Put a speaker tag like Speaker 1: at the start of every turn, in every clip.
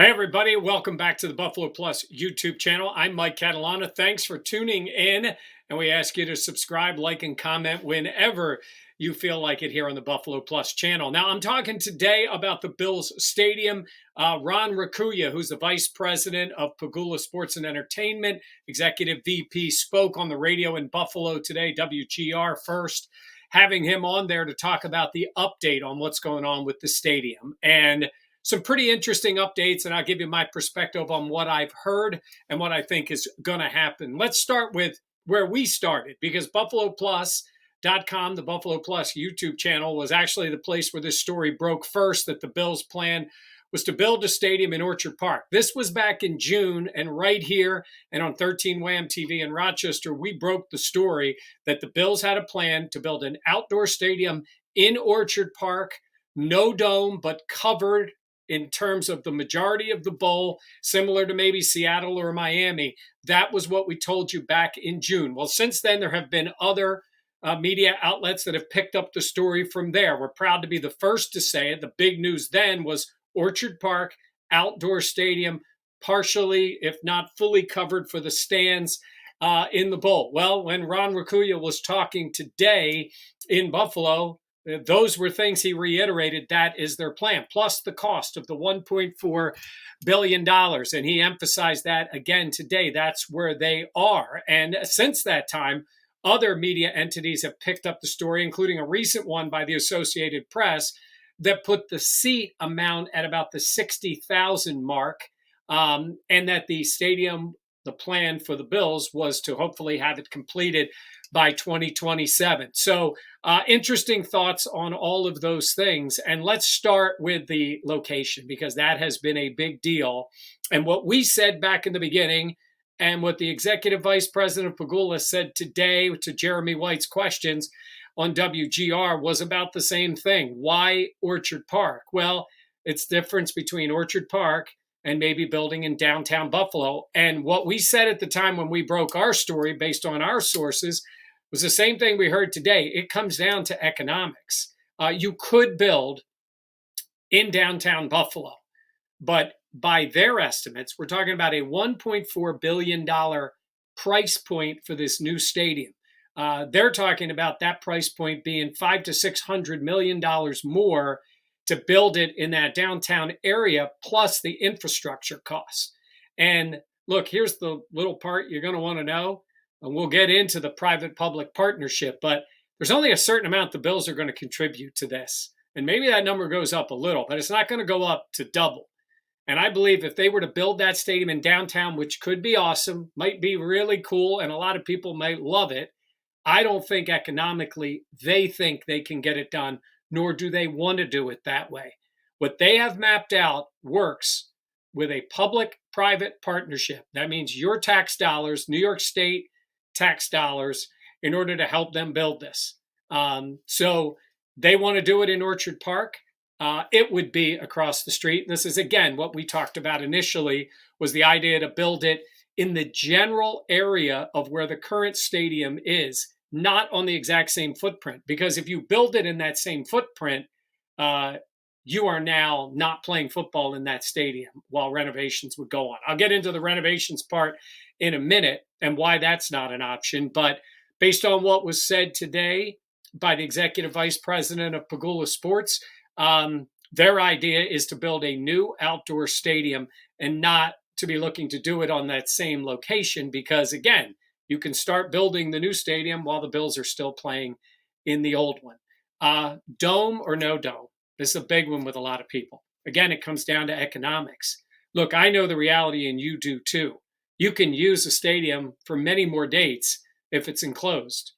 Speaker 1: Hey, everybody. Welcome back to the Buffalo Plus YouTube channel. I'm Mike Catalana. Thanks for tuning in. And we ask you to subscribe, like, and comment whenever you feel like it here on the Buffalo Plus channel. Now, I'm talking today about the Bills Stadium. Ron Raccuia, who's the vice president of Pagula Sports and Entertainment, executive VP, spoke on the radio in Buffalo today, WGR first, having him on there to talk about the update on what's going on with the stadium. And some pretty interesting updates, and I'll give you my perspective on what I've heard and what I think is going to happen. Let's start with where we started, because BuffaloPlus.com, the Buffalo Plus YouTube channel, was actually the place where this story broke first, that the Bills' plan was to build a stadium in Orchard Park. This was back in June, and right here and on 13 Wham TV in Rochester, we broke the story that the Bills had a plan to build an outdoor stadium in Orchard Park, no dome, but covered in terms of the majority of the bowl, similar to maybe Seattle or Miami. That was what we told you back in June. Well, since then, there have been other media outlets that have picked up the story from there. We're proud to be the first to say it. The big news then was Orchard Park, outdoor stadium, partially, if not fully covered for the stands in the bowl. Well, when Ron Raccuia was talking today in Buffalo, those were things he reiterated. That is their plan, plus the cost of the $1.4 billion. And he emphasized that again today. That's where they are. And since that time, other media entities have picked up the story, including a recent one by the Associated Press that put the seat amount at about the 60,000 mark, and that the stadium, the plan for the Bills was to hopefully have it completed by 2027. So interesting thoughts on all of those things. And let's start with the location, because that has been a big deal. And what we said back in the beginning, and what the executive vice president of Pagula said today to Jeremy White's questions on WGR, was about the same thing. Why Orchard Park? Well, it's the difference between Orchard Park and maybe building in downtown Buffalo. And what we said at the time when we broke our story based on our sources was the same thing we heard today. It comes down to economics. You could build in downtown Buffalo, but by their estimates, we're talking about a $1.4 billion price point for this new stadium. They're talking about that price point being $500 to $600 million more to build it in that downtown area, plus the infrastructure costs. And look, here's the little part you're going to want to know. And we'll get into the private-public partnership, but there's only a certain amount the Bills are going to contribute to this. And maybe that number goes up a little, but it's not going to go up to double. And I believe if they were to build that stadium in downtown, which could be awesome, might be really cool, and a lot of people might love it, I don't think economically they think they can get it done, nor do they want to do it that way. What they have mapped out works with a public-private partnership. That means your tax dollars, New York State tax dollars, in order to help them build this. So they want to do it in Orchard Park. It would be across the street. This is, again, what we talked about initially, was the idea to build it in the general area of where the current stadium is, not on the exact same footprint. Because if you build it in that same footprint, you are now not playing football in that stadium while renovations would go on. I'll get into the renovations part in a minute and why that's not an option. But based on what was said today by the executive vice president of Pagula Sports, their idea is to build a new outdoor stadium and not to be looking to do it on that same location, because, again, you can start building the new stadium while the Bills are still playing in the old one. Dome or no dome? This is a big one with a lot of people. Again, it comes down to economics. Look, I know the reality, and you do too. You can use a stadium for many more dates if it's enclosed.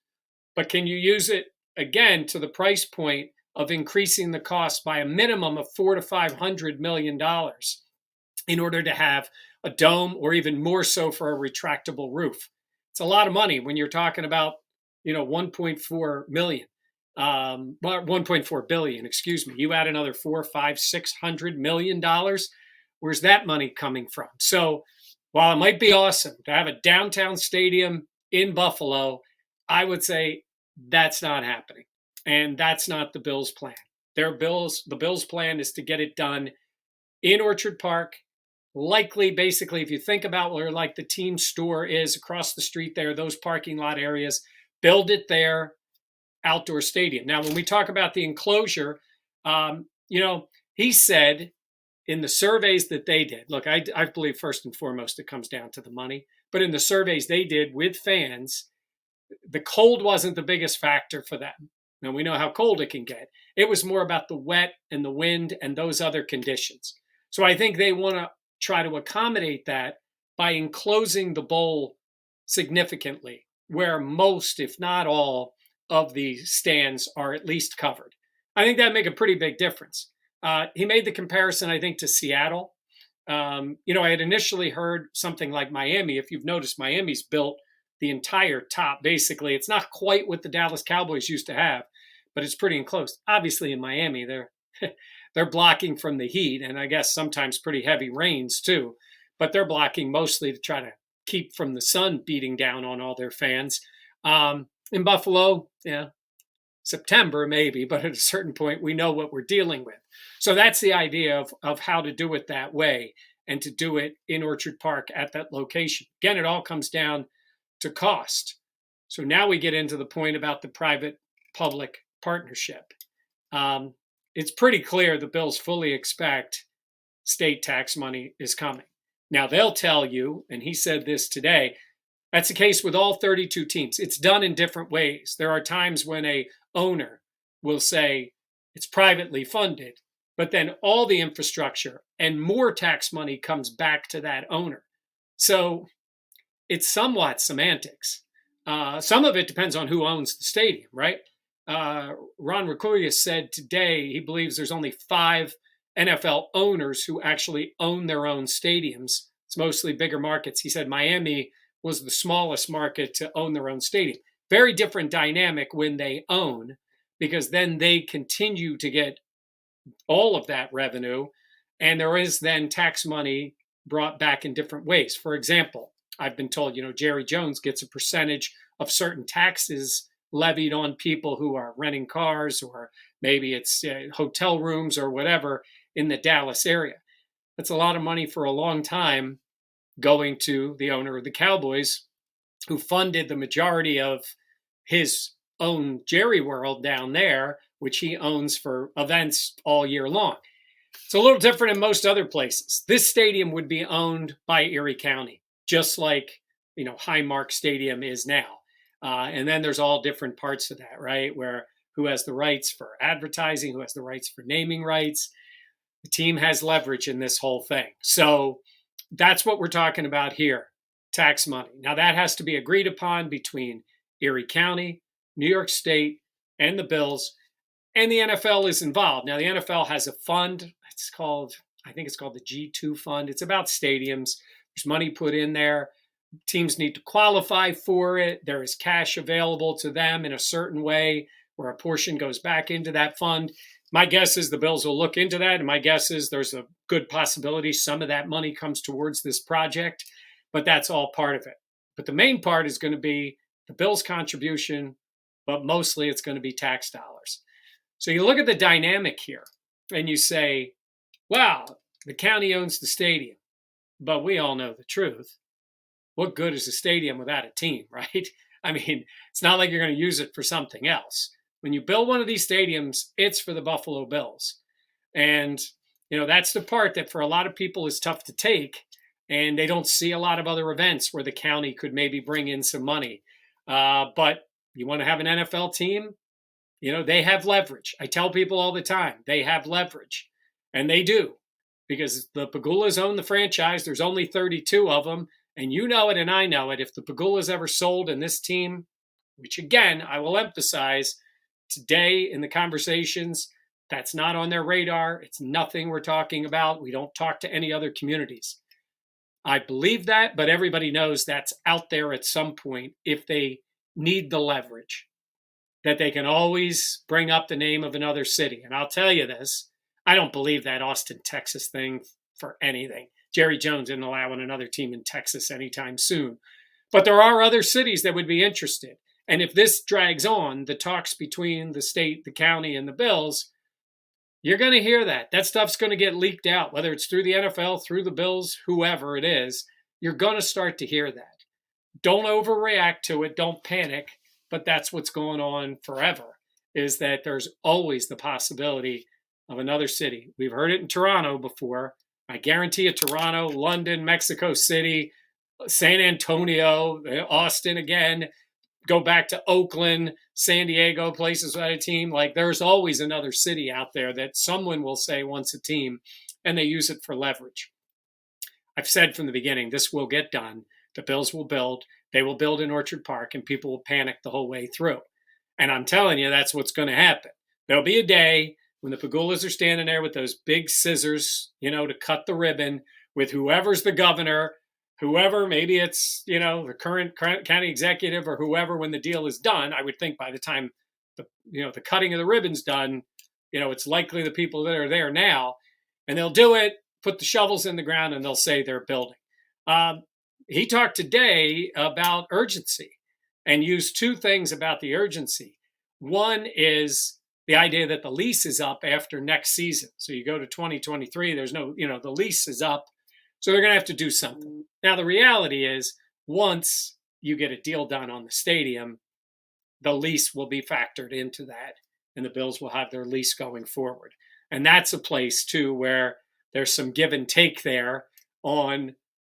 Speaker 1: But can you use it, again, to the price point of increasing the cost by a minimum of $400 to $500 million in order to have a dome, or even more so for a retractable roof? It's a lot of money when you're talking about, 1.4 million. 1.4 billion, excuse me. You add another $400, $500, $600 million. Where's that money coming from? So while it might be awesome to have a downtown stadium in Buffalo, I would say that's not happening. And that's not the Bills' plan. The Bills' plan is to get it done in Orchard Park likely, basically, if you think about where like the team store is across the street there, those parking lot areas, build it there, outdoor stadium. Now, when we talk about the enclosure, he said in the surveys that they did, look, I believe first and foremost it comes down to the money, but in the surveys they did with fans, the cold wasn't the biggest factor for them. Now we know how cold it can get. It was more about the wet and the wind and those other conditions. So I think they want to try to accommodate that by enclosing the bowl significantly, where most, if not all, of the stands are at least covered. I think that'd make a pretty big difference. He made the comparison, I think, to Seattle. I had initially heard something like Miami. If you've noticed, Miami's built the entire top. Basically, it's not quite what the Dallas Cowboys used to have, but it's pretty enclosed. Obviously, in Miami, they're blocking from the heat, and I guess sometimes pretty heavy rains too. But they're blocking mostly to try to keep from the sun beating down on all their fans. In Buffalo, yeah, September maybe, but at a certain point, we know what we're dealing with. So that's the idea of how to do it that way and to do it in Orchard Park at that location. Again, it all comes down to cost. So now we get into the point about the private-public partnership. It's pretty clear the Bills fully expect state tax money is coming. Now, they'll tell you, and he said this today, that's the case with all 32 teams. It's done in different ways. There are times when a owner will say it's privately funded, but then all the infrastructure and more tax money comes back to that owner. So it's somewhat semantics. Some of it depends on who owns the stadium, right? Ron Ricurius said today he believes there's only 5 NFL owners who actually own their own stadiums. It's mostly bigger markets. He said Miami was the smallest market to own their own stadium. Very different dynamic when they own, because then they continue to get all of that revenue, and there is then tax money brought back in different ways. For example, I've been told, Jerry Jones gets a percentage of certain taxes levied on people who are renting cars, or maybe it's hotel rooms or whatever in the Dallas area. That's a lot of money for a long time going to the owner of the Cowboys, who funded the majority of his own Jerry World down there, which he owns for events all year long. It's a little different in most other places. This stadium would be owned by Erie County, just like, Highmark Stadium is now. And then there's all different parts of that, right? Where who has the rights for advertising, who has the rights for naming rights. The team has leverage in this whole thing. So that's what we're talking about here, tax money. Now that has to be agreed upon between Erie County, New York State, and the Bills, and the NFL is involved. Now the NFL has a fund. I think it's called the G2 fund. It's about stadiums. There's money put in there. Teams need to qualify for it. There is cash available to them in a certain way where a portion goes back into that fund. My guess is the Bills will look into that, and my guess is there's a good possibility some of that money comes towards this project, but that's all part of it. But the main part is going to be the Bills' contribution, but mostly it's going to be tax dollars. So you look at the dynamic here, and you say, wow, the county owns the stadium, but we all know the truth. What good is a stadium without a team, right? I mean, it's not like you're going to use it for something else. When you build one of these stadiums, it's for the Buffalo Bills. And, that's the part that for a lot of people is tough to take. And they don't see a lot of other events where the county could maybe bring in some money. But you want to have an NFL team? They have leverage. I tell people all the time, they have leverage. And they do. Because the Pagulas own the franchise. There's only 32 of them. And you know it and I know it. If the Pagulas ever sold and this team, which again, I will emphasize, today in the conversations, that's not on their radar. It's nothing we're talking about. We don't talk to any other communities. I believe that, but everybody knows that's out there at some point if they need the leverage, that they can always bring up the name of another city. And I'll tell you this, I don't believe that Austin, Texas thing for anything. Jerry Jones isn't allowing another team in Texas anytime soon. But there are other cities that would be interested. And if this drags on, the talks between the state, the county, and the Bills, You're going to hear that. That stuff's going to get leaked out, whether it's through the NFL, through the Bills, whoever it is. You're going to start to hear that. Don't overreact to it. Don't panic. But that's what's going on forever, is that there's always the possibility of another city. We've heard it in Toronto before. I guarantee you, Toronto, London, Mexico City, San Antonio, Austin again, go back to Oakland, San Diego, places without a team. Like, there's always another city out there that someone will say wants a team, and they use it for leverage. I've said from the beginning, this will get done. The Bills will build. They will build in Orchard Park, and people will panic the whole way through. And I'm telling you, that's what's going to happen. There'll be a day when the Pagulas are standing there with those big scissors, to cut the ribbon, with whoever's the governor, whoever, maybe it's, the current county executive or whoever, when the deal is done. I would think by the time the cutting of the ribbon's done, it's likely the people that are there now, and they'll do it, put the shovels in the ground, and they'll say they're building. He talked today about urgency and used two things about the urgency. One is the idea that the lease is up after next season. So you go to 2023, there's no, the lease is up. So they're going to have to do something. Now, the reality is, once you get a deal done on the stadium, the lease will be factored into that, and the Bills will have their lease going forward. And that's a place, too, where there's some give and take there on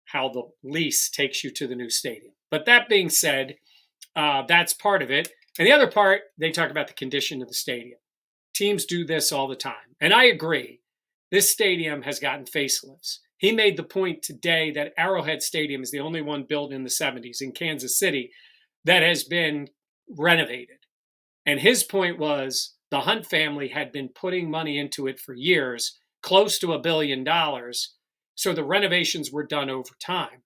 Speaker 1: how the lease takes you to the new stadium. But that being said, that's part of it. And the other part, they talk about the condition of the stadium. Teams do this all the time. And I agree. This stadium has gotten facelifts. He made the point today that Arrowhead Stadium is the only one built in the 70s in Kansas City that has been renovated. And his point was the Hunt family had been putting money into it for years, close to $1 billion. So the renovations were done over time.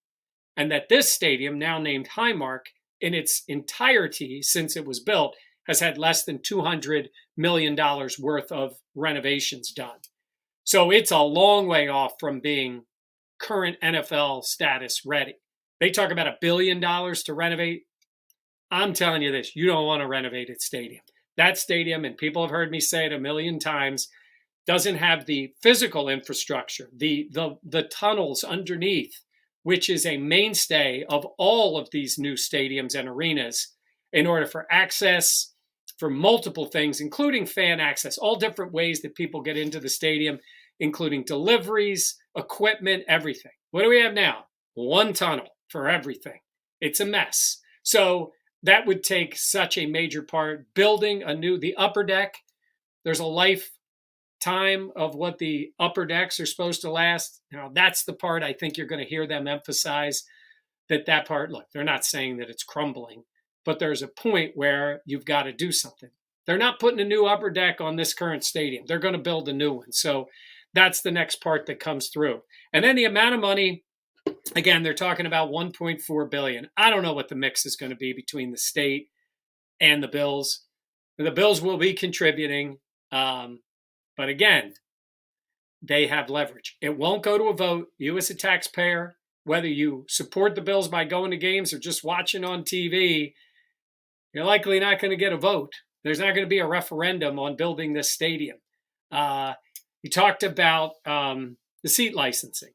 Speaker 1: And that this stadium, now named Highmark, in its entirety since it was built, has had less than $200 million worth of renovations done. So it's a long way off from being current NFL status ready. They talk about $1 billion to renovate. I'm telling you this, you don't want a renovated stadium. That stadium, and people have heard me say it a million times, doesn't have the physical infrastructure, the tunnels underneath, which is a mainstay of all of these new stadiums and arenas, in order for access, for multiple things, including fan access, all different ways that people get into the stadium, including deliveries, equipment, everything. What do we have now? One tunnel for everything. It's a mess. So that would take such a major part. Building the upper deck, there's a lifetime of what the upper decks are supposed to last. Now, that's the part I think you're going to hear them emphasize, that part, look, they're not saying that it's crumbling, but there's a point where you've got to do something. They're not putting a new upper deck on this current stadium. They're going to build a new one. So that's the next part that comes through. And then the amount of money, again, they're talking about $1.4 billion. I don't know what the mix is going to be between the state and the Bills. The Bills will be contributing. But again, they have leverage. It won't go to a vote. You as a taxpayer, whether you support the Bills by going to games or just watching on TV, you're likely not going to get a vote. There's not going to be a referendum on building this stadium. You talked about the seat licensing,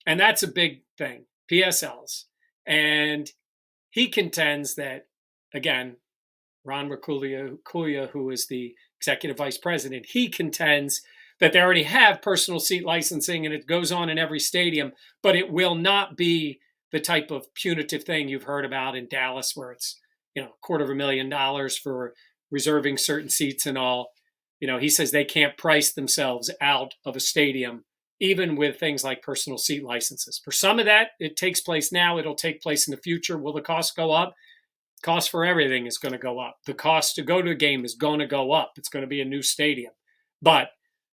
Speaker 1: and that's a big thing, PSLs. And he contends that, again, Ron Merculia, who is the executive vice president, he contends that they already have personal seat licensing and it goes on in every stadium, but it will not be the type of punitive thing you've heard about in Dallas, where it's, $250,000 for reserving certain seats and all. He says they can't price themselves out of a stadium, even with things like personal seat licenses. For some of that, it takes place now. It'll take place in the future. Will the cost go up? Cost for everything is going to go up. The cost to go to a game is going to go up. It's going to be a new stadium. But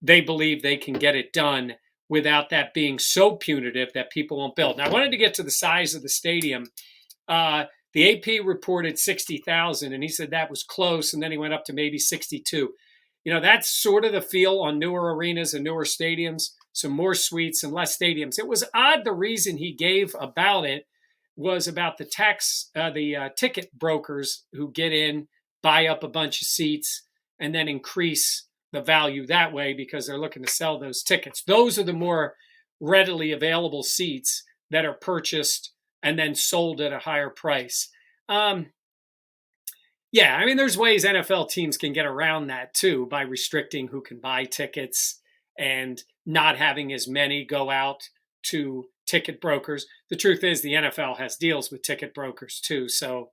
Speaker 1: they believe they can get it done without that being so punitive that people won't build. Now, I wanted to get to the size of the stadium. The AP reported 60,000, and he said that was close, and then he went up to maybe 62. That's sort of the feel on newer arenas and newer stadiums, some more suites and less stadiums. It was odd, the reason he gave about it was about the ticket brokers who get in, buy up a bunch of seats, and then increase the value that way because they're looking to sell those tickets. Those are the more readily available seats that are purchased and then sold at a higher price. Yeah, I mean, there's ways NFL teams can get around that too by restricting who can buy tickets and not having as many go out to ticket brokers. The truth is, the NFL has deals with ticket brokers too. So,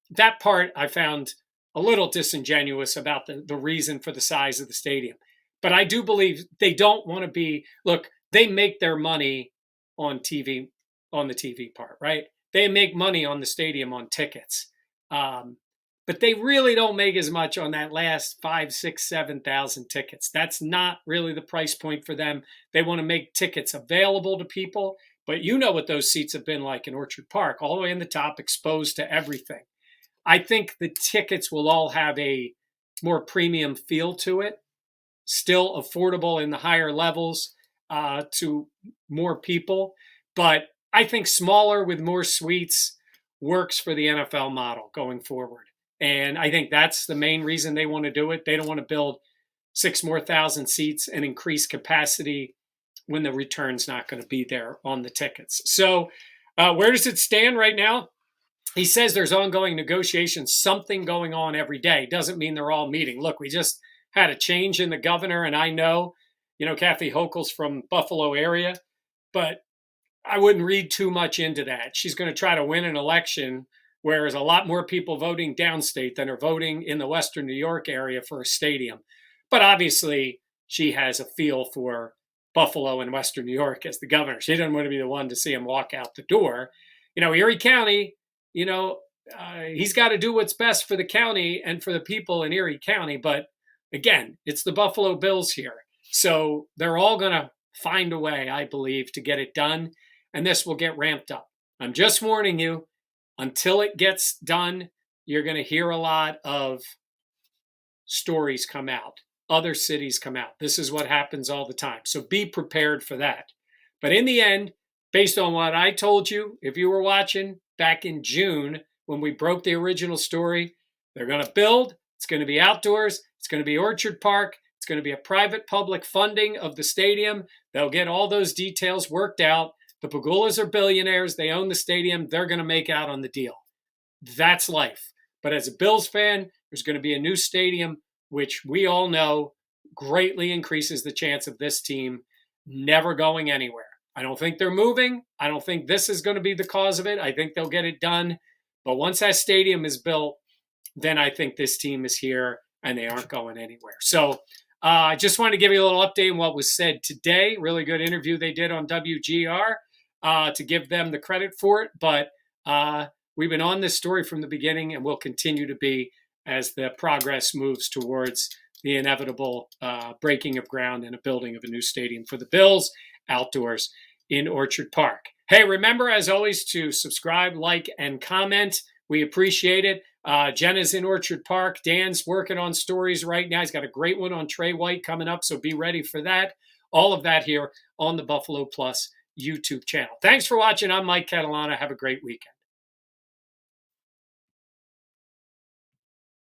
Speaker 1: that part I found a little disingenuous about the reason for the size of the stadium. But I do believe they don't want to be, look, they make their money on TV, on the TV part, right? They make money on the stadium on tickets. But they really don't make as much on that last 5, 6, 7,000 tickets. That's not really the price point for them. They want to make tickets available to people, but you know what those seats have been like in Orchard Park, all the way in the top, exposed to everything. I think the tickets will all have a more premium feel to it, still affordable in the higher levels to more people. But I think smaller with more suites works for the NFL model going forward. And I think that's the main reason they want to do it. They don't want to build 6,000 more seats and increase capacity when the return's not going to be there on the tickets. So where does it stand right now? He says there's ongoing negotiations, something going on every day. Doesn't mean they're all meeting. Look, we just had a change in the governor, and I know, Kathy Hochul's from Buffalo area, but I wouldn't read too much into that. She's going to try to win an election where there's a lot more people voting downstate than are voting in the Western New York area for a stadium. But obviously, she has a feel for Buffalo and Western New York as the governor. She doesn't want to be the one to see him walk out the door. Erie County, he's got to do what's best for the county and for the people in Erie County. But again, it's the Buffalo Bills here. So they're all going to find a way, I believe, to get it done. And this will get ramped up. I'm just warning you, until it gets done, you're going to hear a lot of stories come out. Other cities come out. This is what happens all the time. So be prepared for that. But in the end, based on what I told you, if you were watching back in June when we broke the original story, they're going to build. It's going to be outdoors. It's going to be Orchard Park. It's going to be a private-public funding of the stadium. They'll get all those details worked out. The Pagulas are billionaires. They own the stadium. They're going to make out on the deal. That's life. But as a Bills fan, there's going to be a new stadium, which we all know greatly increases the chance of this team never going anywhere. I don't think they're moving. I don't think this is going to be the cause of it. I think they'll get it done. But once that stadium is built, then I think this team is here and they aren't going anywhere. So I just wanted to give you a little update on what was said today. Really good interview they did on WGR to give them the credit for it. But we've been on this story from the beginning and will continue to be as the progress moves towards the inevitable breaking of ground and a building of a new stadium for the Bills outdoors in Orchard Park. Hey, remember, as always, to subscribe, like, and comment. We appreciate it. Jenna's in Orchard Park. Dan's working on stories right now. He's got a great one on Trey White coming up, so be ready for that. All of that here on the Buffalo Plus YouTube channel. Thanks for watching. I'm Mike Catalana. Have a great weekend.